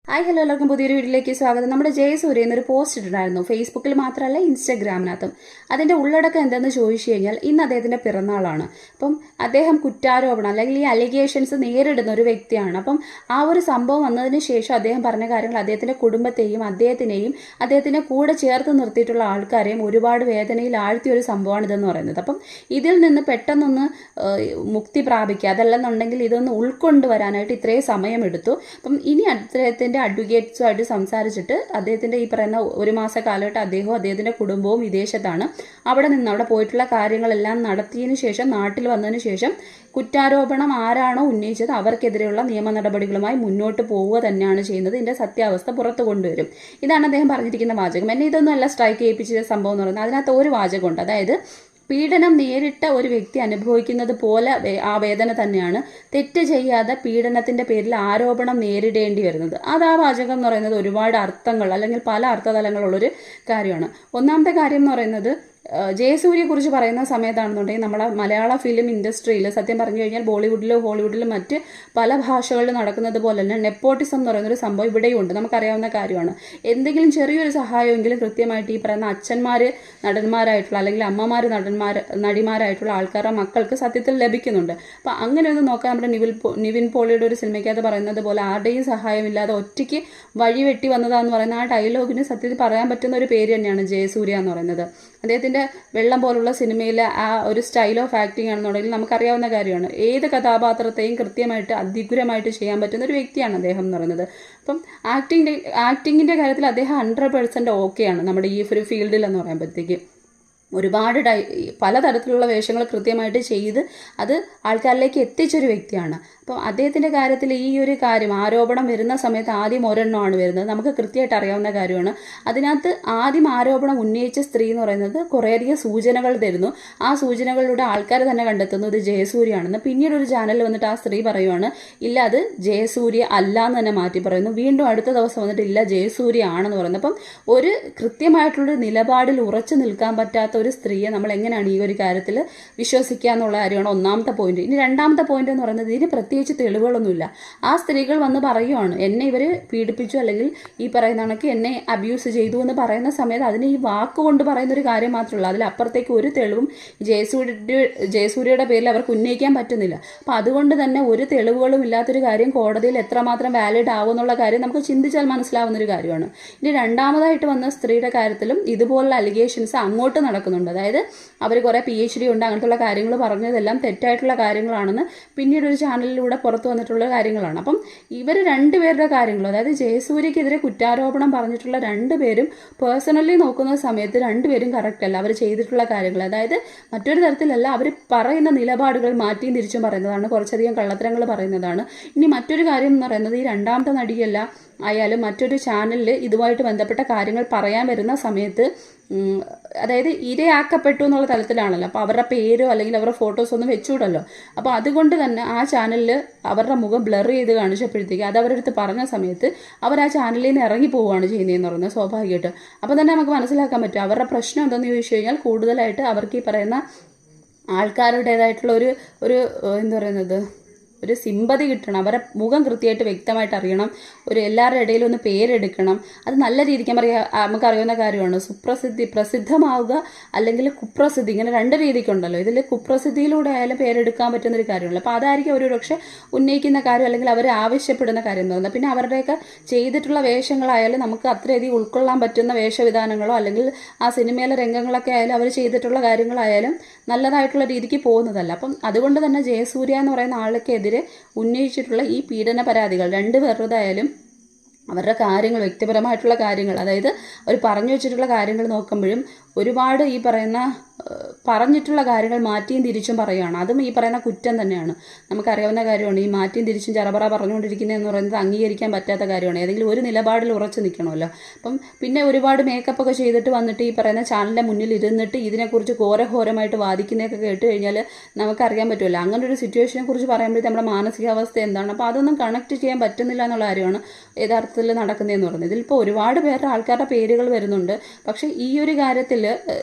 Hi hello എല്ലാവർക്കും പുതിയൊരു വീഡിയോയിലേക്ക് സ്വാഗതം. നമ്മുടെ ജയസൂര്യ എന്നൊരു പോസ്റ്റ് ഇട്ടിട്ടുണ്ടായിരുന്നു, ഫേസ്ബുക്കിൽ മാത്രമല്ല ഇൻസ്റ്റാഗ്രാമിനകത്തും. അതിന്റെ ഉള്ളടക്കം എന്താണെന്ന് ചോദിച്ചു കഴിഞ്ഞാൽ ഇന്ന് അദ്ദേഹത്തിന്റെ പിറന്നാളാണ്. അപ്പം അദ്ദേഹം കുറ്റാരോപണം അല്ലെങ്കിൽ ഈ അലിഗേഷൻസ് നേരിടുന്ന ഒരു വ്യക്തിയാണ്. അപ്പം ആ ഒരു സംഭവം വന്നതിന് ശേഷം അദ്ദേഹം പറഞ്ഞ കാര്യങ്ങൾ അദ്ദേഹത്തിന്റെ കുടുംബത്തെയും അദ്ദേഹത്തിന്റെ കൂടെ ചേർത്ത് നിർത്തിയിട്ടുള്ള ആൾക്കാരെയും ഒരുപാട് വേദനയിൽ ആഴ്ത്തിയ ഒരു സംഭവമാണ് ഇതെന്ന് പറയുന്നത്. അപ്പം ഇതിൽ നിന്ന് പെട്ടെന്നൊന്ന് മുക്തി പ്രാപിക്കുക, അതല്ലെന്നുണ്ടെങ്കിൽ ഇതൊന്ന് ഉൾക്കൊണ്ടുവരാനായിട്ട് ഇത്രയും സമയമെടുത്തു. അപ്പം ഇനി അദ്ദേഹത്തിന്റെ അഡ്വക്കേറ്റ്സുമായിട്ട് സംസാരിച്ചിട്ട് അദ്ദേഹത്തിന്റെ ഈ പറയുന്ന ഒരു മാസ കാലമായിട്ട് അദ്ദേഹത്തിന്റെ കുടുംബവും വിദേശത്താണ്. അവിടെ പോയിട്ടുള്ള കാര്യങ്ങളെല്ലാം നടത്തിയതിനു ശേഷം നാട്ടിൽ വന്നതിന് ശേഷം കുറ്റാരോപണം ആരാണോ ഉന്നയിച്ചത് അവർക്കെതിരെയുള്ള നിയമ നടപടികളുമായി മുന്നോട്ട് പോവുക തന്നെയാണ് ചെയ്യുന്നത്. ഇതിന്റെ സത്യാവസ്ഥ പുറത്തു കൊണ്ടുവരും. ഇതാണ് അദ്ദേഹം പറഞ്ഞിരിക്കുന്ന വാചകം. എന്നെ ഇതൊന്നും അല്ല സ്ട്രൈക്ക് ചെയ്യിപ്പിച്ച സംഭവം എന്ന് പറയുന്നത്. അതിനകത്ത് ഒരു വാചകമുണ്ട്, അതായത് പീഡനം നേരിട്ട ഒരു വ്യക്തി അനുഭവിക്കുന്നത് പോലെ ആ വേദന തന്നെയാണ് തെറ്റ് ചെയ്യാതെ പീഡനത്തിന്റെ പേരിൽ ആരോപണം നേരിടേണ്ടി വരുന്നത്. അത് ആ വാചകം എന്ന് പറയുന്നത് ഒരുപാട് അർത്ഥങ്ങൾ അല്ലെങ്കിൽ പല അർത്ഥതലങ്ങളുള്ളൊരു കാര്യമാണ്. ഒന്നാമത്തെ കാര്യം എന്ന് പറയുന്നത് ജയസൂര്യയെ കുറിച്ച് പറയുന്ന സമയത്താണെന്നുണ്ടെങ്കിൽ നമ്മളെ മലയാള ഫിലിം ഇൻഡസ്ട്രിയിൽ സത്യം പറഞ്ഞു കഴിഞ്ഞാൽ ബോളിവുഡിലും ഹോളിവുഡിലും മറ്റ് പല ഭാഷകളിലും നടക്കുന്നത് പോലെ തന്നെ നെപ്പോട്ടിസം എന്ന് പറയുന്നൊരു സംഭവം ഇവിടെയും ഉണ്ട്. നമുക്കറിയാവുന്ന കാര്യമാണ്. എന്തെങ്കിലും ചെറിയൊരു സഹായമെങ്കിലും കൃത്യമായിട്ട് ഈ പറയുന്ന അച്ഛന്മാര് നടന്മാരായിട്ടുള്ള അല്ലെങ്കിൽ അമ്മമാര് നടിമാരായിട്ടുള്ള ആൾക്കാരുടെ മക്കൾക്ക് സത്യത്തിൽ ലഭിക്കുന്നുണ്ട്. അപ്പൊ അങ്ങനെ ഒന്ന് നോക്കാൻ നമ്മുടെ നിവിൻ പോളിയുടെ ഒരു സിനിമയ്ക്കകത്ത് പറയുന്നത് പോലെ ആരുടെയും സഹായമില്ലാതെ ഒറ്റയ്ക്ക് വഴിവെട്ടി വന്നതാന്ന് പറയുന്ന ആ ഡയലോഗിന് സത്യത്തിൽ പറയാൻ പറ്റുന്ന ഒരു പേര് തന്നെയാണ് ജയസൂര്യ എന്ന് പറയുന്നത്. അദ്ദേഹത്തിന്റെ വെള്ളം പോലുള്ള സിനിമയിലെ ആ ഒരു സ്റ്റൈൽ ഓഫ് ആക്ടിങ് ആണെന്നുണ്ടെങ്കിൽ നമുക്കറിയാവുന്ന കാര്യമാണ്. ഏത് കഥാപാത്രത്തെയും കൃത്യമായിട്ട് അതിഗുരമായിട്ട് ചെയ്യാൻ പറ്റുന്ന ഒരു വ്യക്തിയാണ് അദ്ദേഹം എന്ന് പറയുന്നത്. അപ്പം ആക്ടിങ്ങിന്റെ കാര്യത്തിൽ അദ്ദേഹം 100% ഓക്കെയാണ് നമ്മുടെ ഈ ഒരു ഫീൽഡിൽ എന്ന് പറയുമ്പോഴത്തേക്ക്. ഒരുപാട് പലതരത്തിലുള്ള വേഷങ്ങൾ കൃത്യമായിട്ട് ചെയ്ത് അത് ആൾക്കാരിലേക്ക് എത്തിച്ചൊരു വ്യക്തിയാണ്. അപ്പം അദ്ദേഹത്തിന്റെ കാര്യത്തിൽ ഈ ഒരു കാര്യം ആരോപണം വരുന്ന സമയത്ത് ആദ്യം ഒരെണ്ണമാണ് വരുന്നത്. നമുക്ക് കൃത്യമായിട്ട് അറിയാവുന്ന കാര്യമാണ്. അതിനകത്ത് ആദ്യം ആരോപണം ഉന്നയിച്ച സ്ത്രീ എന്ന് പറയുന്നത് കുറേയധികം സൂചനകൾ തരുന്നു. ആ സൂചനകളിലൂടെ ആൾക്കാർ തന്നെ കണ്ടെത്തുന്നു ഇത് ജയസൂര്യയാണെന്ന്. പിന്നീട് ഒരു ചാനലിൽ വന്നിട്ട് ആ സ്ത്രീ പറയുവാണ് ഇല്ല അത് ജയസൂര്യ അല്ല എന്ന് തന്നെ മാറ്റി പറയുന്നു. വീണ്ടും അടുത്ത ദിവസം വന്നിട്ട് ഇല്ല ജയസൂര്യ ആണെന്ന് പറയുന്നു. അപ്പം ഒരു കൃത്യമായിട്ടുള്ളൊരു നിലപാടിൽ ഉറച്ചു നിൽക്കാൻ പറ്റാത്ത ഒരു സ്ത്രീയെ നമ്മൾ എങ്ങനെയാണ് ഈ ഒരു കാര്യത്തിൽ വിശ്വസിക്കുക എന്നുള്ള കാര്യമാണ് ഒന്നാമത്തെ പോയിന്റ്. ഇനി രണ്ടാമത്തെ പോയിന്റ് എന്ന് പറയുന്നത് ഇതിന് പ്രത്യേകിച്ച് തെളിവുകളൊന്നുമില്ല. ആ സ്ത്രീകൾ വന്ന് പറയുവാണ് എന്നെ ഇവര് പീഡിപ്പിച്ചു അല്ലെങ്കിൽ ഈ പറയുന്ന കണക്ക് എന്നെ അബ്യൂസ് ചെയ്തു എന്ന് പറയുന്ന സമയത്ത് അതിന് ഈ വാക്കുകൊണ്ട് പറയുന്ന ഒരു കാര്യം മാത്രമല്ല, അതിലപ്പുറത്തേക്ക് ഒരു തെളിവും ജയസൂര്യയുടെ പേരിൽ അവർക്ക് ഉന്നയിക്കാൻ പറ്റുന്നില്ല. അപ്പൊ അതുകൊണ്ട് തന്നെ ഒരു തെളിവുകളും ഇല്ലാത്തൊരു കാര്യം കോടതിയിൽ എത്രമാത്രം വാലിഡ് ആവുമെന്നുള്ള കാര്യം നമുക്ക് ചിന്തിച്ചാൽ മനസ്സിലാവുന്ന ഒരു കാര്യമാണ്. ഇനി രണ്ടാമതായിട്ട് വന്ന സ്ത്രീയുടെ കാര്യത്തിലും ഇതുപോലുള്ള അലിഗേഷൻസ് അങ്ങോട്ട് നടക്കുന്നുണ്ട്. അതായത് അവർ കുറെ PhD ഉണ്ട് അങ്ങനത്തുള്ള കാര്യങ്ങൾ പറഞ്ഞതെല്ലാം തെറ്റായിട്ടുള്ള കാര്യങ്ങളാണെന്ന് പിന്നീട് ഒരു ചാനലിലൂടെ പുറത്തു വന്നിട്ടുള്ള കാര്യങ്ങളാണ്. അപ്പം ഇവർ രണ്ടുപേരുടെ കാര്യങ്ങളും, അതായത് ജയസൂര്യക്കെതിരെ കുറ്റാരോപണം പറഞ്ഞിട്ടുള്ള രണ്ടുപേരും പേഴ്സണലി നോക്കുന്ന സമയത്ത് രണ്ടുപേരും കറക്റ്റ് അല്ല. അവർ ചെയ്തിട്ടുള്ള കാര്യങ്ങൾ, അതായത് മറ്റൊരു തരത്തിലല്ല, അവർ പറയുന്ന നിലപാടുകൾ മാറ്റിയും തിരിച്ചും പറയുന്നതാണ്, കുറച്ചധികം കള്ളത്തരങ്ങൾ പറയുന്നതാണ്. ഇനി മറ്റൊരു കാര്യം എന്ന് പറയുന്നത് ഈ രണ്ടാമത്തെ നടിയല്ല ആയാലും മറ്റൊരു ചാനലിൽ ഇതുമായിട്ട് ബന്ധപ്പെട്ട കാര്യങ്ങൾ പറയാൻ വരുന്ന സമയത്ത് അതായത് ഇരയാക്കപ്പെട്ടു എന്നുള്ള തലത്തിലാണല്ലോ. അപ്പോൾ അവരുടെ പേരോ അല്ലെങ്കിൽ അവരുടെ ഫോട്ടോസോ ഒന്നും വെച്ചുകൂടല്ലോ. അപ്പോൾ അതുകൊണ്ട് തന്നെ ആ ചാനലിൽ അവരുടെ മുഖം ബ്ലർ ചെയ്ത് കാണിച്ചപ്പോഴത്തേക്ക് അത് അവരുടെ അടുത്ത് പറഞ്ഞ സമയത്ത് അവർ ആ ചാനലിൽ നിന്ന് ഇറങ്ങി പോവുകയാണ് ചെയ്യുന്നതെന്ന് പറയുന്നത് സ്വാഭാവികമായിട്ട്. അപ്പോൾ തന്നെ നമുക്ക് മനസ്സിലാക്കാൻ പറ്റും അവരുടെ പ്രശ്നം എന്താണെന്ന് ചോദിച്ചു കഴിഞ്ഞാൽ കൂടുതലായിട്ട് അവർക്ക് ഈ പറയുന്ന ആൾക്കാരുടേതായിട്ടുള്ള ഒരു എന്താ പറയുന്നത് ഒരു സിമ്പതി കിട്ടണം, അവരെ മുഖം കൃത്യമായിട്ട് വ്യക്തമായിട്ട് അറിയണം, ഒരു എല്ലാവരുടെ ഇടയിൽ ഒന്ന് പേരെടുക്കണം. അത് നല്ല രീതിക്ക് നമുക്കറിയാവുന്ന കാര്യമാണ്. പ്രസിദ്ധമാവുക അല്ലെങ്കിൽ കുപ്രസിദ്ധി, ഇങ്ങനെ രണ്ട് രീതിക്കുണ്ടല്ലോ. ഇതിൽ കുപ്രസിദ്ധിയിലൂടെ ആയാലും പേരെടുക്കാൻ പറ്റുന്ന ഒരു കാര്യമുള്ളൂ. അപ്പോൾ അതായിരിക്കും അവർ പക്ഷെ ഉന്നയിക്കുന്ന കാര്യം അല്ലെങ്കിൽ അവർ ആവശ്യപ്പെടുന്ന കാര്യം എന്ന് പറയുന്നത്. പിന്നെ അവരുടെയൊക്കെ ചെയ്തിട്ടുള്ള വേഷങ്ങളായാലും നമുക്ക് അത്രയധികം ഉൾക്കൊള്ളാൻ പറ്റുന്ന വേഷവിധാനങ്ങളോ അല്ലെങ്കിൽ ആ സിനിമയിലെ രംഗങ്ങളൊക്കെ ആയാലും അവർ ചെയ്തിട്ടുള്ള കാര്യങ്ങളായാലും നല്ലതായിട്ടുള്ള രീതിക്ക് പോകുന്നതല്ല. അപ്പം അതുകൊണ്ട് തന്നെ ജയസൂര്യ എന്ന് പറയുന്ന ആൾക്കെതിരെ ഉന്നയിച്ചിട്ടുള്ള ഈ പീഡന പരാതികൾ രണ്ടുപേരുടേതായാലും അവരുടെ കാര്യങ്ങൾ, വ്യക്തിപരമായിട്ടുള്ള കാര്യങ്ങൾ, അതായത് അവർ പറഞ്ഞു വെച്ചിട്ടുള്ള കാര്യങ്ങൾ നോക്കുമ്പോഴും ഒരുപാട് ഈ പറയുന്ന പറഞ്ഞിട്ടുള്ള കാര്യങ്ങൾ മാറ്റിയും തിരിച്ചും പറയുകയാണ്. അതും ഈ പറയുന്ന കുറ്റം തന്നെയാണ്. നമുക്കറിയാവുന്ന കാര്യമാണ്. ഈ മാറ്റിയും തിരിച്ചും ചറപറ പറഞ്ഞുകൊണ്ടിരിക്കുന്നതെന്ന് പറയുന്നത് അംഗീകരിക്കാൻ പറ്റാത്ത കാര്യമാണ്. ഏതെങ്കിലും ഒരു നിലപാടിൽ ഉറച്ചു നിൽക്കണമല്ലോ. അപ്പം പിന്നെ ഒരുപാട് മേക്കപ്പ് ഒക്കെ ചെയ്തിട്ട് വന്നിട്ട് ഈ പറയുന്ന ചാനലിൻ്റെ മുന്നിൽ ഇരുന്നിട്ട് ഇതിനെക്കുറിച്ച് ഘോരഘോരമായിട്ട് വാദിക്കുന്നതൊക്കെ കേട്ട് കഴിഞ്ഞാൽ നമുക്കറിയാൻ പറ്റുമല്ലോ. അങ്ങനെ ഒരു സിറ്റുവേഷനെ കുറിച്ച് പറയുമ്പോഴത്തേക്ക് നമ്മുടെ മാനസികാവസ്ഥ എന്താണ്. അപ്പോൾ അതൊന്നും കണക്ട് ചെയ്യാൻ പറ്റുന്നില്ല എന്നുള്ള കാര്യമാണ് യഥാർത്ഥത്തിൽ നടക്കുന്നതെന്ന് പറയുന്നത്. ഇതിലിപ്പോൾ ഒരുപാട് പേരുടെ ആൾക്കാരുടെ പേരുകൾ വരുന്നുണ്ട്. പക്ഷേ ഈ ഒരു കാര്യത്തിൽ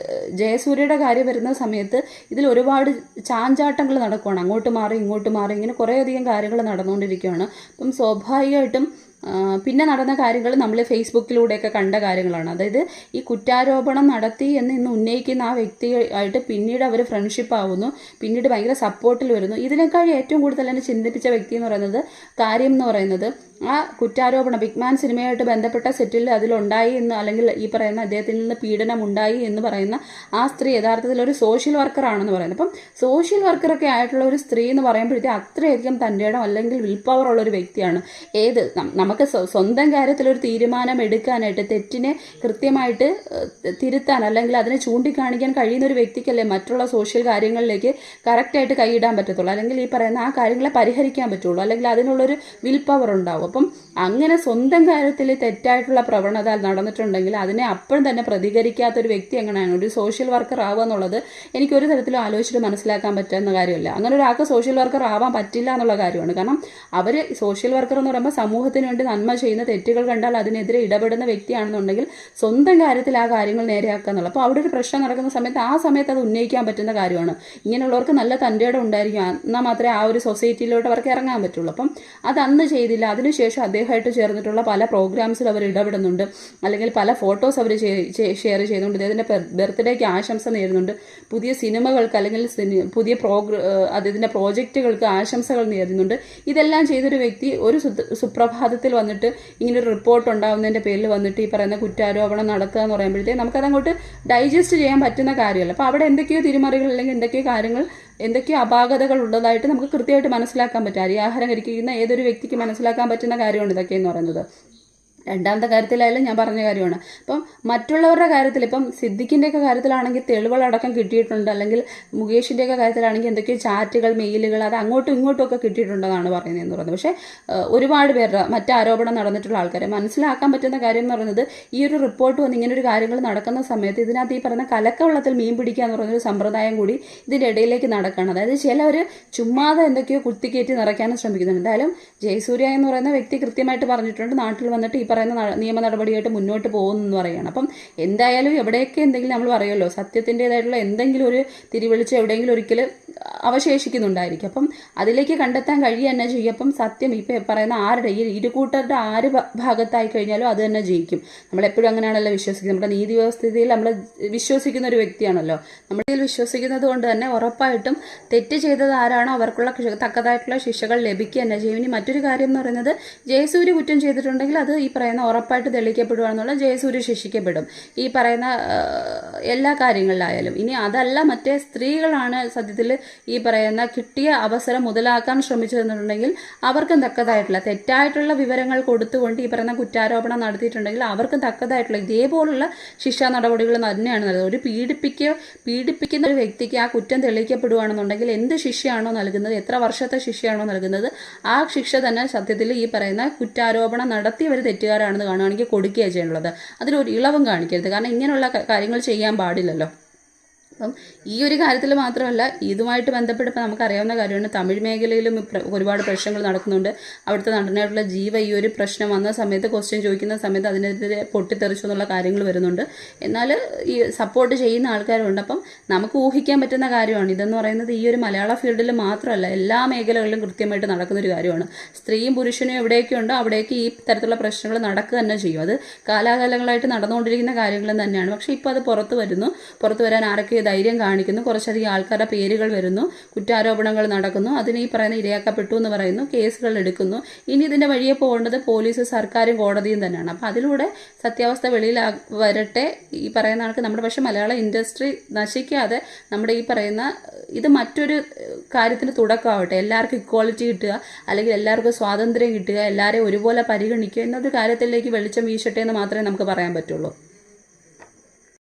ജയസൂര്യയുടെ കാര്യം വരുന്ന സമയത്ത് ഇതിൽ ഒരുപാട് ചാഞ്ചാട്ടങ്ങൾ നടക്കുകയാണ്. അങ്ങോട്ട് മാറി ഇങ്ങോട്ട് മാറി ഇങ്ങനെ കുറേയധികം കാര്യങ്ങൾ നടന്നുകൊണ്ടിരിക്കുകയാണ്. അപ്പം സ്വാഭാവികമായിട്ടും പിന്നെ നടന്ന കാര്യങ്ങൾ നമ്മൾ ഫേസ്ബുക്കിലൂടെയൊക്കെ കണ്ട കാര്യങ്ങളാണ്. അതായത് ഈ കുറ്റാരോപണം നടത്തി എന്ന് ഇന്ന് ഉന്നയിക്കുന്ന ആ വ്യക്തിയായിട്ട് പിന്നീട് അവർ ഫ്രണ്ട്ഷിപ്പ് ആവുന്നു, പിന്നീട് ഭയങ്കര സപ്പോർട്ടിൽ വരുന്നു. ഇതിനേക്കാൾ ഏറ്റവും കൂടുതൽ എന്നെ ചിന്തിപ്പിച്ച വ്യക്തി എന്ന് പറയുന്നത് കാര്യം എന്ന് പറയുന്നത് ആ കുറ്റാരോപണം ബിഗ് മാൻ സിനിമയായിട്ട് ബന്ധപ്പെട്ട സെറ്റിൽ അതിലുണ്ടായി എന്ന്, അല്ലെങ്കിൽ ഈ പറയുന്ന അദ്ദേഹത്തിൽ നിന്ന് പീഡനം ഉണ്ടായി എന്ന് പറയുന്ന ആ സ്ത്രീ യഥാർത്ഥത്തിൽ ഒരു സോഷ്യൽ വർക്കർ ആണെന്ന് പറയുന്നത്. അപ്പം സോഷ്യൽ വർക്കറൊക്കെ ആയിട്ടുള്ള ഒരു സ്ത്രീ എന്ന് പറയുമ്പോഴത്തേ അത്രയധികം തൻ്റെ ഇടം അല്ലെങ്കിൽ വിൽ പവർ ഉള്ള ഒരു വ്യക്തിയാണ്. നമുക്ക് സ്വന്തം കാര്യത്തിൽ ഒരു തീരുമാനം എടുക്കാനായിട്ട്, തെറ്റിനെ കൃത്യമായിട്ട് തിരുത്താൻ അല്ലെങ്കിൽ അതിനെ ചൂണ്ടിക്കാണിക്കാൻ കഴിയുന്ന ഒരു വ്യക്തിക്കല്ലേ മറ്റുള്ള സോഷ്യൽ കാര്യങ്ങളിലേക്ക് കറക്റ്റായിട്ട് കൈയിടാൻ പറ്റത്തുള്ളൂ, അല്ലെങ്കിൽ ഈ പറയുന്ന ആ കാര്യങ്ങളെ പരിഹരിക്കാൻ പറ്റുള്ളൂ, അല്ലെങ്കിൽ അതിനുള്ളൊരു വിൽ പവർ ഉണ്ടാവും. അപ്പം അങ്ങനെ സ്വന്തം കാര്യത്തിൽ തെറ്റായിട്ടുള്ള പ്രവണത നടന്നിട്ടുണ്ടെങ്കിൽ അതിനെ അപ്പോഴും തന്നെ പ്രതികരിക്കാത്തൊരു വ്യക്തി എങ്ങനെയാണ് ഒരു സോഷ്യൽ വർക്കർ ആവുക എന്നുള്ളത് എനിക്കൊരു തരത്തിലും ആലോചിച്ചിട്ട് മനസ്സിലാക്കാൻ പറ്റുന്ന കാര്യമല്ല. അങ്ങനെ ഒരാൾക്ക് സോഷ്യൽ വർക്കർ ആവാൻ പറ്റില്ല എന്നുള്ള കാര്യമാണ്. കാരണം അവർ സോഷ്യൽ വർക്കർ എന്ന് പറയുമ്പോൾ സമൂഹത്തിന് വേണ്ടി നന്മ ചെയ്യുന്ന, തെറ്റുകൾ കണ്ടാൽ അതിനെതിരെ ഇടപെടുന്ന വ്യക്തിയാണെന്നുണ്ടെങ്കിൽ സ്വന്തം കാര്യത്തിൽ ആ കാര്യങ്ങൾ നേരെയാക്കുക എന്നുള്ളത്. അപ്പോൾ അവിടെ ഒരു പ്രശ്നം നടക്കുന്ന സമയത്ത് ആ സമയത്ത് അത് ഉന്നയിക്കാൻ പറ്റുന്ന കാര്യമാണ്. ഇങ്ങനെയുള്ളവർക്ക് നല്ല തൻ്റെ ഇടം ഉണ്ടായിരിക്കും, എന്നാൽ മാത്രമേ ആ ഒരു സൊസൈറ്റിയിലോട്ട് അവർക്ക് ഇറങ്ങാൻ പറ്റുള്ളൂ. അപ്പം അത് അന്ന് ചെയ്തില്ല. അതിനുശേഷം അദ്ദേഹമായിട്ട് ചേർന്നിട്ടുള്ള പല പ്രോഗ്രാംസിൽ അവർ ഇടപെടുന്നുണ്ട്, അല്ലെങ്കിൽ പല ഫോട്ടോസ് അവർ ഷെയർ ചെയ്യുന്നുണ്ട്, അദ്ദേഹത്തിൻ്റെ ബർത്ത്ഡേക്ക് ആശംസ നേരുന്നുണ്ട്, പുതിയ സിനിമകൾക്ക് അല്ലെങ്കിൽ പുതിയ അദ്ദേഹത്തിൻ്റെ പ്രോജക്റ്റുകൾക്ക് ആശംസകൾ നേരുന്നുണ്ട്. ഇതെല്ലാം ചെയ്തൊരു വ്യക്തി ഒരു സുപ്രഭാതത്തിൽ വന്നിട്ട് ഇങ്ങനൊരു റിപ്പോർട്ട് ഉണ്ടാകുന്നതിൻ്റെ പേരിൽ വന്നിട്ട് ഈ പറയുന്ന കുറ്റാരോപണം നടത്തുക എന്ന് പറയുമ്പോഴത്തേക്ക് നമുക്കതങ്ങോട്ട് ഡൈജസ്റ്റ് ചെയ്യാൻ പറ്റുന്ന കാര്യമല്ല. അപ്പോൾ അവിടെ എന്തൊക്കെയോ തിരിമറികൾ അല്ലെങ്കിൽ എന്തൊക്കെയോ കാര്യങ്ങൾ, എന്തൊക്കെയോ അപാകതകൾ ഉള്ളതായിട്ട് നമുക്ക് കൃത്യമായിട്ട് മനസ്സിലാക്കാൻ പറ്റും. അരിയാഹാരം കഴിക്കുന്ന ഏതൊരു വ്യക്തിക്ക് മനസ്സിലാക്കാൻ പറ്റുന്ന കാര്യമാണ് ഇതൊക്കെ എന്ന് പറയുന്നത്. രണ്ടാമത്തെ കാര്യത്തിലായാലും ഞാൻ പറഞ്ഞ കാര്യമാണ്. അപ്പം മറ്റുള്ളവരുടെ കാര്യത്തിൽ, ഇപ്പം സിദ്ദിഖിൻ്റെയൊക്കെ കാര്യത്തിലാണെങ്കിൽ തെളിവുകളടക്കം കിട്ടിയിട്ടുണ്ട്, അല്ലെങ്കിൽ മുകേഷിൻ്റെയൊക്കെ കാര്യത്തിലാണെങ്കിൽ എന്തൊക്കെയോ ചാറ്റുകൾ, മെയിലുകൾ അത് അങ്ങോട്ടും ഇങ്ങോട്ടും ഒക്കെ കിട്ടിയിട്ടുണ്ടെന്നാണ് പറയുന്നതെന്ന് പറയുന്നത്. പക്ഷേ ഒരുപാട് പേരുടെ മറ്റാരോപണം നടന്നിട്ടുള്ള ആൾക്കാരെ മനസ്സിലാക്കാൻ പറ്റുന്ന കാര്യം എന്ന് പറയുന്നത് ഈ ഒരു റിപ്പോർട്ട് വന്ന് ഇങ്ങനെ ഒരു കാര്യങ്ങൾ നടക്കുന്ന സമയത്ത് ഇതിനകത്ത് ഈ പറയുന്ന കലക്കവെള്ളത്തിൽ മീൻ പിടിക്കുക എന്ന് പറയുന്നൊരു സമ്പ്രദായം കൂടി ഇതിൻ്റെ ഇടയിലേക്ക് നടക്കുകയാണ്. അതായത് ചിലവർ ചുമ്മാതെ എന്തൊക്കെയോ കുത്തിക്കയറ്റി നിറയ്ക്കാനും ശ്രമിക്കുന്നുണ്ട്. എന്തായാലും ജയസൂര്യ എന്ന് പറയുന്ന വ്യക്തി കൃത്യമായിട്ട് പറഞ്ഞിട്ടുണ്ട് നാട്ടിൽ വന്നിട്ട് ഈ പറയുന്ന നിയമ നടപടിയായിട്ട് മുന്നോട്ട് പോകുമെന്ന് പറയുകയാണ്. അപ്പം എന്തായാലും എവിടെയൊക്കെ എന്തെങ്കിലും നമ്മൾ പറയുമല്ലോ, സത്യത്തിൻ്റെതായിട്ടുള്ള എന്തെങ്കിലും ഒരു തിരിവെളിച്ചം എവിടെയെങ്കിലും ഒരിക്കൽ അവശേഷിക്കുന്നുണ്ടായിരിക്കും. അപ്പം അതിലേക്ക് കണ്ടെത്താൻ കഴിയുക തന്നെ ചെയ്യും. അപ്പം സത്യം ഇപ്പം പറയുന്ന ആരുടെ ഈ ഇരുകൂട്ടരുടെ ആര് ഭാഗത്തായി കഴിഞ്ഞാലും അത് തന്നെ ജയിക്കും. നമ്മളെപ്പോഴും അങ്ങനെയാണല്ലോ വിശ്വസിക്കുന്നത്. നമ്മുടെ നീതി വ്യവസ്ഥയിൽ നമ്മൾ വിശ്വസിക്കുന്ന ഒരു വ്യക്തിയാണല്ലോ. നമ്മൾ ഇതിൽ വിശ്വസിക്കുന്നത് കൊണ്ട് തന്നെ ഉറപ്പായിട്ടും തെറ്റ് ചെയ്തത് ആരാണോ അവർക്കുള്ള തക്കതായിട്ടുള്ള ശിക്ഷകൾ ലഭിക്കുക തന്നെ ചെയ്യും. ഇനി മറ്റൊരു കാര്യം എന്ന് പറയുന്നത് ജയസൂര്യ കുറ്റം ചെയ്തിട്ടുണ്ടെങ്കിൽ അത് ഈ പറയുന്ന ഉറപ്പായിട്ട് തെളിയിക്കപ്പെടുകയാണെന്നുള്ള ജയസൂര്യ ശിക്ഷിക്കപ്പെടും ഈ പറയുന്ന എല്ലാ കാര്യങ്ങളിലായാലും. ഇനി അതല്ല മറ്റേ സ്ത്രീകളാണ് സത്യത്തിൽ ഈ പറയുന്ന കിട്ടിയ അവസരം മുതലാക്കാൻ ശ്രമിച്ചതെന്നുണ്ടെങ്കിൽ അവർക്കും തക്കതായിട്ടുള്ള തെറ്റായിട്ടുള്ള വിവരങ്ങൾ കൊടുത്തുകൊണ്ട് ഈ പറയുന്ന കുറ്റാരോപണം നടത്തിയിട്ടുണ്ടെങ്കിൽ അവർക്കും തക്കതായിട്ടുള്ള ഇതേപോലുള്ള ശിക്ഷാ നടപടികൾ തന്നെയാണ് നൽകുന്നത്. ഒരു പീഡിപ്പിക്കുന്ന ഒരു വ്യക്തിക്ക് ആ കുറ്റം തെളിയിക്കപ്പെടുകയാണെന്നുണ്ടെങ്കിൽ എന്ത് ശിക്ഷയാണോ നൽകുന്നത്, എത്ര വർഷത്തെ ശിക്ഷയാണോ നൽകുന്നത്, ആ ശിക്ഷ തന്നെ സത്യത്തിൽ ഈ പറയുന്ന കുറ്റാരോപണം നടത്തിയവർ തെറ്റുകാരാണെന്ന് കാണുകയാണെങ്കിൽ കൊടുക്കുകയാണ് ചെയ്യുന്നത്. അതിലൊരു ഇളവും കാണിക്കരുത്. കാരണം ഇങ്ങനെയുള്ള കാര്യങ്ങൾ ചെയ്യാൻ പാടില്ലല്ലോ. അപ്പം ഈ ഒരു കാര്യത്തിൽ മാത്രമല്ല, ഇതുമായിട്ട് ബന്ധപ്പെട്ട് നമുക്കറിയാവുന്ന കാര്യമാണ് തമിഴ് മേഖലയിലും ഒരുപാട് പ്രശ്നങ്ങൾ നടക്കുന്നുണ്ട്. അവിടുത്തെ നടനായിട്ടുള്ള ജീവ ഈ ഒരു പ്രശ്നം വന്ന സമയത്ത് ക്വസ്റ്റ്യൻ ചോദിക്കുന്ന സമയത്ത് അതിനെതിരെ പൊട്ടിത്തെറിച്ചു എന്നുള്ള കാര്യങ്ങൾ വരുന്നുണ്ട്. എന്നാൽ ഈ സപ്പോർട്ട് ചെയ്യുന്ന ആൾക്കാരുണ്ട്. അപ്പം നമുക്ക് ഊഹിക്കാൻ പറ്റുന്ന കാര്യമാണ് ഇതെന്ന് പറയുന്നത്. ഈ ഒരു മലയാള ഫീൽഡിൽ മാത്രമല്ല എല്ലാ മേഖലകളിലും കൃത്യമായിട്ട് നടക്കുന്നൊരു കാര്യമാണ്. സ്ത്രീയും പുരുഷനും എവിടെയൊക്കെ ഉണ്ടോ അവിടേക്ക് ഈ തരത്തിലുള്ള പ്രശ്നങ്ങൾ നടക്കുക തന്നെ ചെയ്യും. അത് കാലാകാലങ്ങളായിട്ട് നടന്നുകൊണ്ടിരിക്കുന്ന കാര്യങ്ങളും തന്നെയാണ്. പക്ഷേ ഇപ്പോൾ അത് പുറത്തു വരാൻ ആരൊക്കെ ധൈര്യം കാണിക്കുന്നു, കുറച്ചധികം ആൾക്കാരുടെ പേരുകൾ വരുന്നു, കുറ്റാരോപണങ്ങൾ നടക്കുന്നു, അതിന് ഈ പറയുന്ന ഇരയാക്കപ്പെട്ടു എന്ന് പറയുന്നു, കേസുകൾ എടുക്കുന്നു. ഇനി ഇതിൻ്റെ വഴിയെ പോകേണ്ടത് പോലീസ്, സർക്കാരും കോടതിയും തന്നെയാണ്. അപ്പോൾ അതിലൂടെ സത്യാവസ്ഥ വെളിയിൽ വരട്ടെ. ഈ പറയുന്ന ആൾക്ക് നമ്മുടെ പക്ഷേ മലയാള ഇൻഡസ്ട്രി നശിക്കാതെ നമ്മുടെ ഈ പറയുന്ന ഇത് മറ്റൊരു കാര്യത്തിന് തുടക്കമാവട്ടെ. എല്ലാവർക്കും ഇക്വാളിറ്റി കിട്ടുക, അല്ലെങ്കിൽ എല്ലാവർക്കും സ്വാതന്ത്ര്യം കിട്ടുക, എല്ലാവരെയും ഒരുപോലെ പരിഗണിക്കുക എന്നൊരു കാര്യത്തിലേക്ക് വെളിച്ചം വീശട്ടെ എന്ന് മാത്രമേ നമുക്ക് പറയാൻ പറ്റുള്ളൂ.